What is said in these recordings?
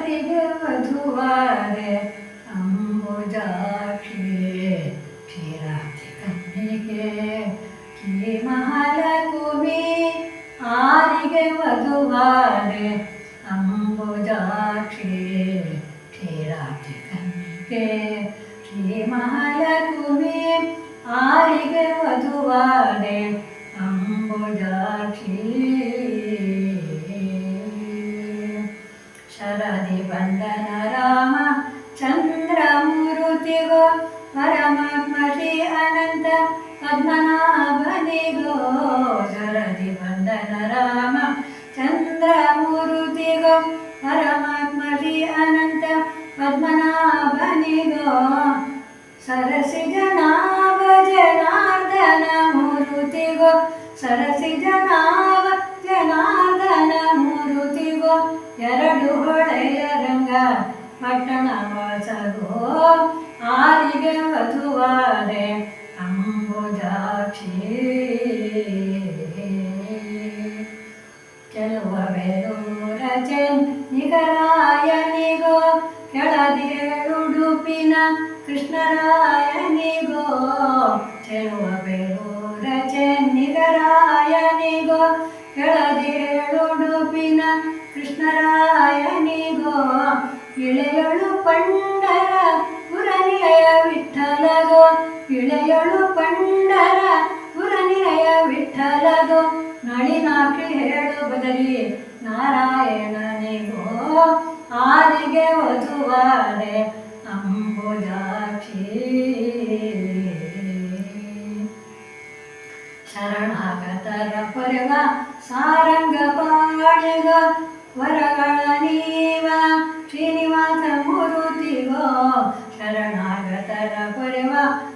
ಆರಿಗೆ ವಧುವಾದೆ Ambujakshi ಕ್ಷೀರಾಬ್ಧಿ ಕನ್ನಿಕೆ key ಮಹಾಲಕುಮಿ ಆರಿಗೆ ವಧುವಾದೆ Ambujakshi ಕ್ಷೀರಾಬ್ಧಿ ಕನ್ನಿಕೆ Shri ಮಹಾಲಕುಮಿ ಆರಿಗೆ ವಧುವಾದೆ Ambujakshi Sharadi ಬಂದನ ರಾಮ ಚಂದ್ರಮೂರುತಿಗೋ ಪರಮಾತ್ಮ ಶ್ರೀ ಅನಂತ ಪದ್ಮನಾಭನಿಗೋ ಶರದಿ ಬಂದನ ರಾಮ ಚಂದ್ರಮೂರುತಿಗೋ ಪರಮಾತ್ಮ ಶ್ರೀ ಅನಂತ ಪದ್ಮನಾಭನಿಗೋ ಸರಸಿಜನಾಭ ಜನಾರ್ದನ ಮೂರುತಿಗೋ ಸರಸಿಜನಾಭ ಜನಾರ್ದನ ಮೂರುತಿಗೋ ಎರಡು ಹೊಳೆಯ ರಂಗ ಪಟ್ಟಣ ವಾಸಗೋ ಆರಿಗೆ ವಧುವಾದೆ ಅಂಬುಜಾಕ್ಷಿ ಚೆಲುವ ಬೇಲೂರ ಚೆನ್ನಿಗರಾಯನಿಗೋ ಕೆಳದಿರುಡುಪಿನ ಕೃಷ್ಣರಾಯನಿಗೋ ಚೆಲುವ ಬೇಲೂರ ಚೆನ್ನಿಗರಾಯನಿಗೋ ಕೆಳದಿರುಡುಪಿನ ಕೃಷ್ಣರಾಯನಿಗೋ ಇಳೆಯಳು ಪಂಡರ ಪುರನಿಲಯ ವಿಠ್ಠಲಗೋ ಇಳೆಯಳು ಪಂಡರ ಪುರನಿಲಯ ವಿಠ್ಠಲಗೋ ನಳಿನಾಕ್ಷಿ ಹೇಳು ಬದಲಿ ನಾರಾಯಣನಿಗೋ ಆರಿಗೆ ವಧುವಾದೆ ಅಂಬುಜಾಕ್ಷಿ ಶರಣಾಗತರ ಪೊರೆವ ಸಾರಂಗ ಪಾಣಿಗ ವರಗಳ ನೀವ ಶ್ರೀನಿವಾಸ ಮೂರುತಿಗೋ ಶರಣಾಗತರ ಪೊರೆವ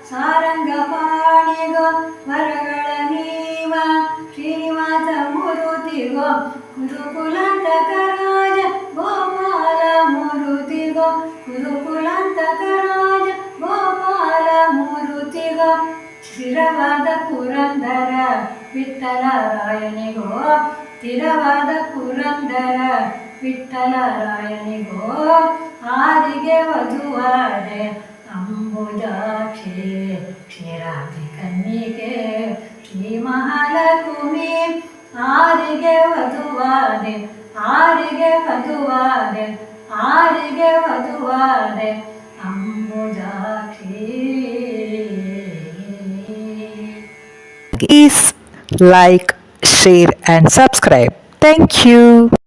ಸಾರಂಗ ಪಾಣಿಗ ವರಗಳ ನೀವ ಶ್ರೀನಿವಾಸ ಮೂರುತಿಗೋ ಕುರುಕುಲಾಂತಕರಾಜ ಗೋಪಾಲ ಮೂರುತಿಗೋ ಕುರುಕುಲಾಂತಕರಾಜ ಗೋಪಾಲ ಮೂರುತಿಗೋ ಸ್ಥಿರವಾದ ಪುರಂದರ ವಿಠ್ಠಲರಾಯನಿಗೋ ಸ್ಥಿರವಾದ Purandara ವಿಠ್ಠಲರಾಯನಿಗೋ ಆರಿಗೆ ವಧುವಾದೆ Ambujakshi ಕ್ಷೀರಾಬ್ಧಿ ಕನ್ನಿಕೆ Shri ಮಹಾಲಕುಮಿ ಆರಿಗೆ ವಧುವಾದೆ ಆರಿಗೆ ವಧುವಾದೆ ಆರಿಗೆ ವಧುವಾದೆ Ambujakshi. Please like, share and subscribe. Thank you.